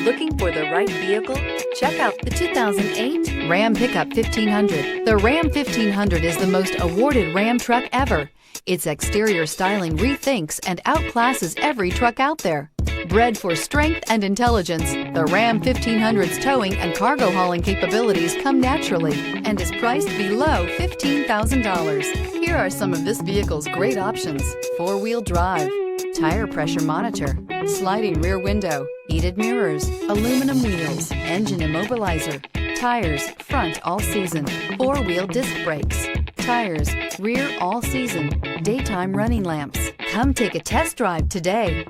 Looking for the right vehicle? Check out the 2008 Ram Pickup 1500. The Ram 1500 is the most awarded Ram truck ever. Its exterior styling rethinks and outclasses every truck out there. Bred for strength and intelligence, the Ram 1500's towing and cargo hauling capabilities come naturally and is priced below $15,000. Here are some of this vehicle's great options: four-wheel drive, tire pressure monitor, sliding rear window, heated mirrors, aluminum wheels, engine immobilizer, tires front all season, four-wheel disc brakes, tires rear all season, daytime running lamps. Come take a test drive today.